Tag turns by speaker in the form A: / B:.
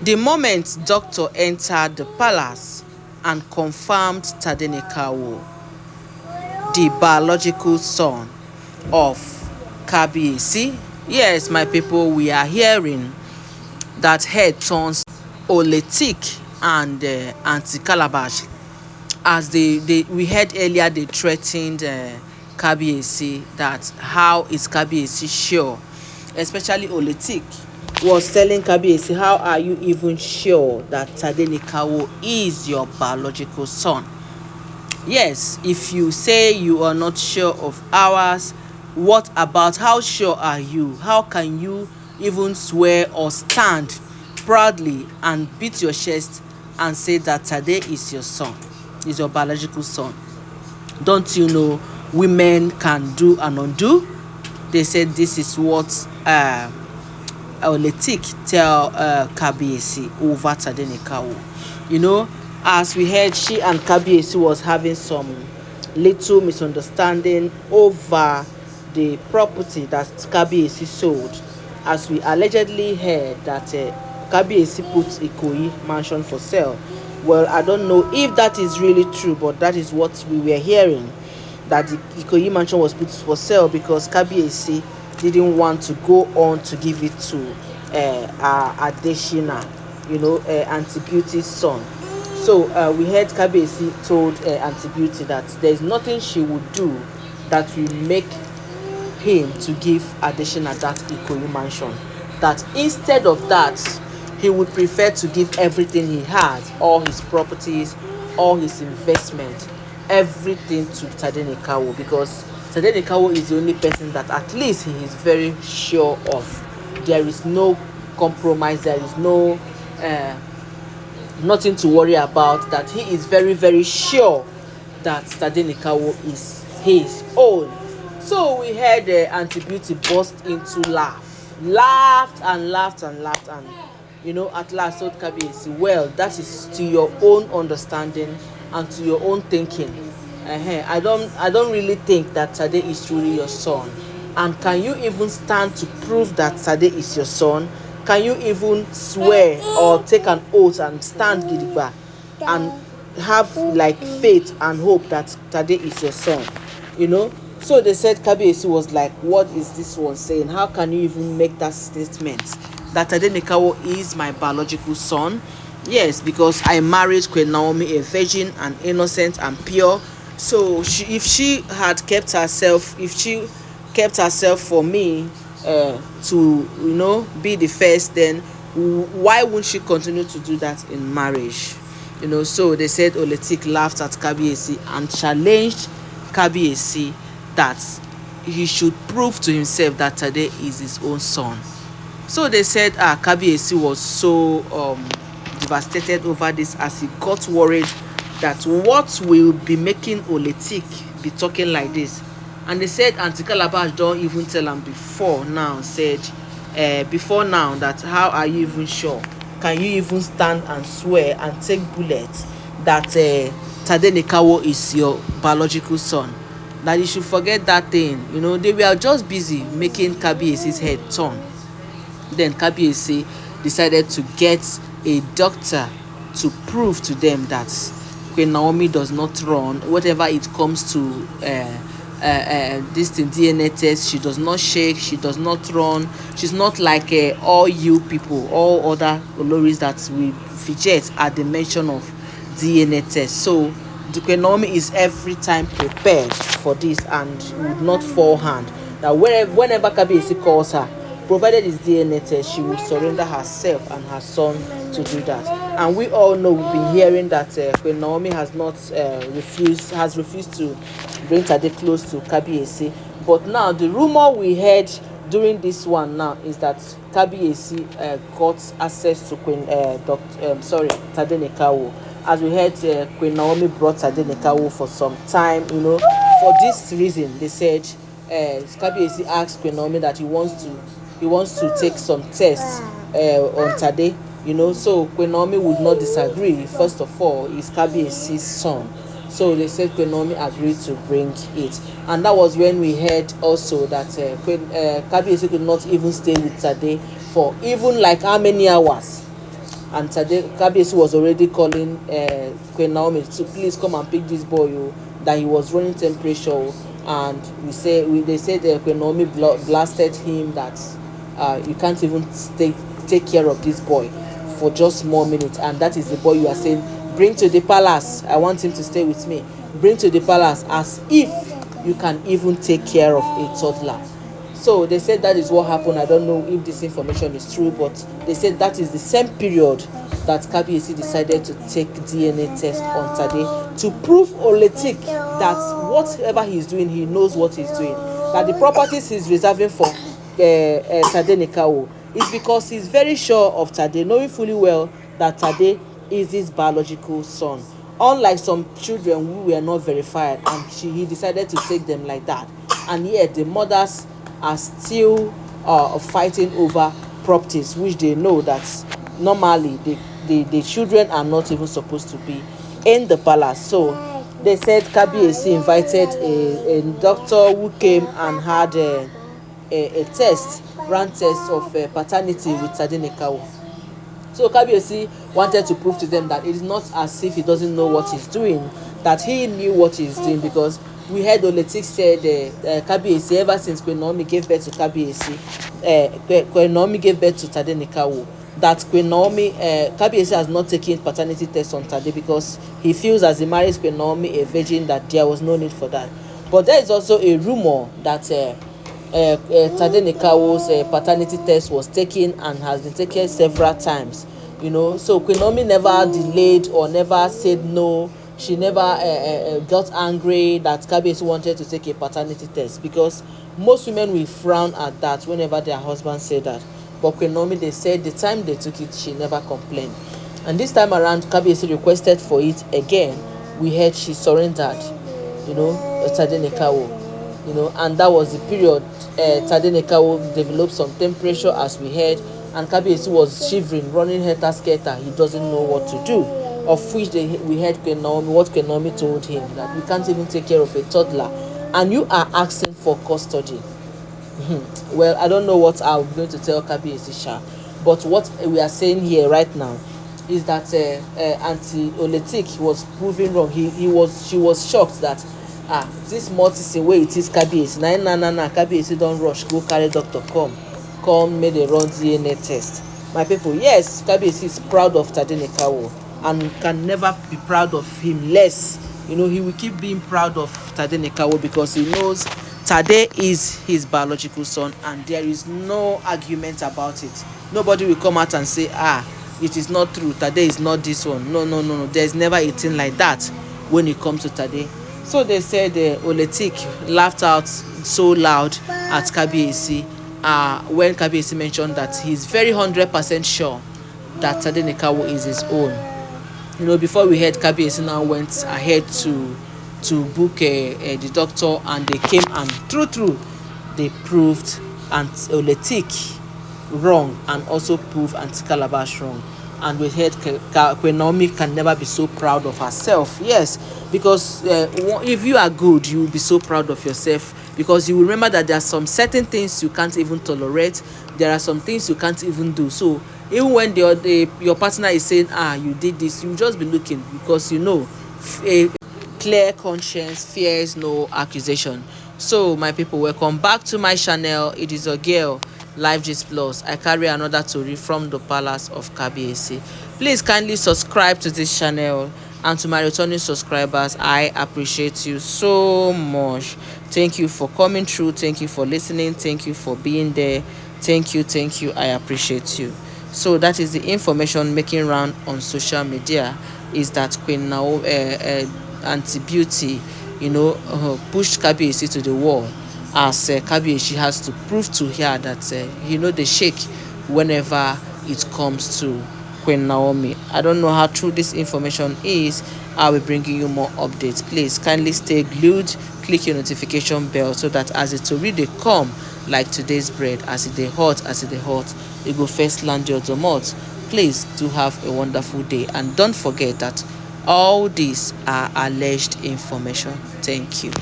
A: The moment doctor entered the palace and confirmed Tadenikawo, the biological son of Kabiyesi. Yes, my people, we are hearing that head turns Oletik and Aunty Calabash, as we heard earlier, they threatened Kabiyesi that how is Kabiyesi sure, especially Oletik was telling Kabiyesi, how are you even sure that Tadenikawo is your biological son? Yes, if you say you are not sure of ours, what about how sure are you? How can you even swear or stand proudly and beat your chest and say that Tade is your son, is your biological son? Don't you know women can do and undo? They said this is what Oletik tell Kabiyesi over Tadenikawo. You know, as we heard, she and Kabiyesi was having some little misunderstanding over the property that Kabiyesi sold. As we allegedly heard that Kabiyesi put Ikoyi mansion for sale. Well, I don't know if that is really true, but that is what we were hearing, that the Ikoyi mansion was put for sale because Kabiyesi didn't want to go on to give it to Adeshina, you know, Aunty Beauty's son. So we heard Kabiyesi told Aunty Beauty that there is nothing she would do that will make him to give Adeshina that Ikoyi mansion. That instead of that, he would prefer to give everything he has, all his properties, all his investment, everything to Tadenikawo, because Tadenikawo is the only person that at least he is very sure of. There is no compromise, there is no nothing to worry about, that he is very, very sure that Tadenikawo is his own. So we heard Aunty Beauty burst into laughed and laughed and laughed, and you know, at last told Kabiyesi, well, that is to your own understanding and to your own thinking. I don't really think that Tade is truly your son. And can you even stand to prove that Tade is your son? Can you even swear or take an oath and stand gidigba and have like faith and hope that Tade is your son? You know? So they said Kabiyesi was like, what is this one saying? How can you even make that statement that Tadenikawo is my biological son? Yes, because I married Queen Naomi a virgin and innocent and pure. So if she kept herself for me to, you know, be the first, then why wouldn't she continue to do that in marriage? You know, so they said Oletik laughed at Kabiyesi and challenged Kabiyesi that he should prove to himself that Tade is his own son. So they said Kabiyesi was so devastated over this, as he got worried that what will be making Oletik be talking like this. And they said Aunty Calabash don't even tell him before now, that how are you even sure? Can you even stand and swear and take bullets that Tadenikawo is your biological son? That you should forget that thing. You know, they were just busy making Kabiyesi's head turn. Then Kabiyesi decided to get a doctor to prove to them that Queen Naomi does not run. Whatever it comes to this thing, DNA test, she does not shake, she does not run. She's not like all you people, all other Oloris that we fidget at the mention of DNA test. So the Queen Naomi is every time prepared for this and would not fall hand. That whenever Kabiyesi calls her, provided it's DNA test, she will surrender herself and her son to do that. And we all know, we've been hearing that Queen Naomi has refused to bring Tade close to Kabiyesi. But now the rumor we heard during this one now is that Kabiyesi got access to Tadenikawo. As we heard, Queen Naomi brought Tadenikawo for some time. You know, for this reason, they said Kabiyesi asked Queen Naomi that he wants to take some tests on Tade. You know, so Queen Naomi would not disagree. First of all, he's Kabiyesi's son. So they said Queen Naomi agreed to bring it. And that was when we heard also that Kabiyesi could not even stay with Tade for even like how many hours. and Kabiyesi was already calling Queen Naomi to please come and pick this boy, that he was running temperature, and they said Queen Naomi blasted him that you can't even take care of this boy for just small minutes, and that is the boy you are saying bring to the palace. I want him to stay with me. Bring to the palace, as if you can even take care of a toddler. So they said that is what happened. I don't know if this information is true, but they said that is the same period that Kabiyesi decided to take DNA test on Tade to prove Oletik that whatever he's doing, he knows what he's doing. That the properties he's reserving for Tade Nikawo is because he's very sure of Tade, knowing fully well that Tade is his biological son. Unlike some children who were not verified, and he decided to take them like that, and yet the mothers are still fighting over properties which they know that normally the children are not even supposed to be in the palace. So they said Kabiyesi invited a doctor who came and had a ran test of paternity with Tadenikawo. So Kabiyesi wanted to prove to them that it is not as if he doesn't know what he's doing, that he knew what he's doing, because we heard Oletik said Kabiyesi, ever since Queen Naomi gave birth to Kabiyesi, Queen Naomi gave birth to Tadenikawo, that Queen Naomi, Kabiyesi has not taken paternity test on Tade because he feels as he marries Queen Naomi a virgin that there was no need for that. But there is also a rumor that Tade Nikawo's paternity test was taken and has been taken several times, so Queen Naomi never delayed or never said no. She never got angry that Kabiyesi wanted to take a paternity test, because most women will frown at that whenever their husband said that. But Queen Naomi, they said the time they took it, she never complained. And this time around, Kabiyesi requested for it again. We heard she surrendered, Tade Nikawo. And that was the period Tade Nikawo developed some temperature, as we heard, and Kabiyesi was shivering, running helter-skelter. He doesn't know what to do, of which we heard what Queen Naomi told him, that we can't even take care of a toddler, and you are asking for custody. Well, I don't know what I'm going to tell Kabiyesi Sha, but what we are saying here right now is that Auntie Oletik was proving wrong. She was shocked that this mortis wey it is Kabiyesi na Kabiyesi don rush go carry doctor come make dem run DNA test. My people, yes, Kabiyesi is proud of Tade Nikawo and can never be proud of him less. He will keep being proud of Tade Nikawo because he knows Tade is his biological son, and there is no argument about it. Nobody will come out and say it is not true, Tade is not this one. No, there's never a thing like that when it comes to Tade. So they said Oletik laughed out so loud at Kabiyesi when Kabiyesi mentioned that he's very 100% sure that Tade Nikawo is his own. Before we heard, Kabiyesi now went ahead to book the doctor, and they came, and true they proved Oletik wrong and also proved Aunty Calabash wrong. And we heard Queen Naomi can never be so proud of herself. Yes, because if you are good, you will be so proud of yourself, because you will remember that there are some certain things you can't even tolerate. There are some things you can't even do. So even when your partner is saying you did this, you just be looking, because a clear conscience fears no accusation. So my people, welcome back to my channel. It is your girl Life Gist Plus. I carry another story from the palace of Kabiyesi. Please kindly subscribe to this channel, and to my returning subscribers, I appreciate you so much. Thank you for coming through. Thank you for listening. Thank you for being there. Thank you. I appreciate you. So that is the information making round on social media, is that Queen Naomi, Auntie Beauty, pushed Kabiyesi to the wall, as Kabiyesi has to prove to her that they shake whenever it comes to Queen Naomi. I don't know how true this information is. I will be bringing you more updates. Please kindly stay glued, click your notification bell, so that as it tori dey come, like today's bread, as it dey hot, it go first land your domot. Please do have a wonderful day, and don't forget that all these are alleged information. Thank you.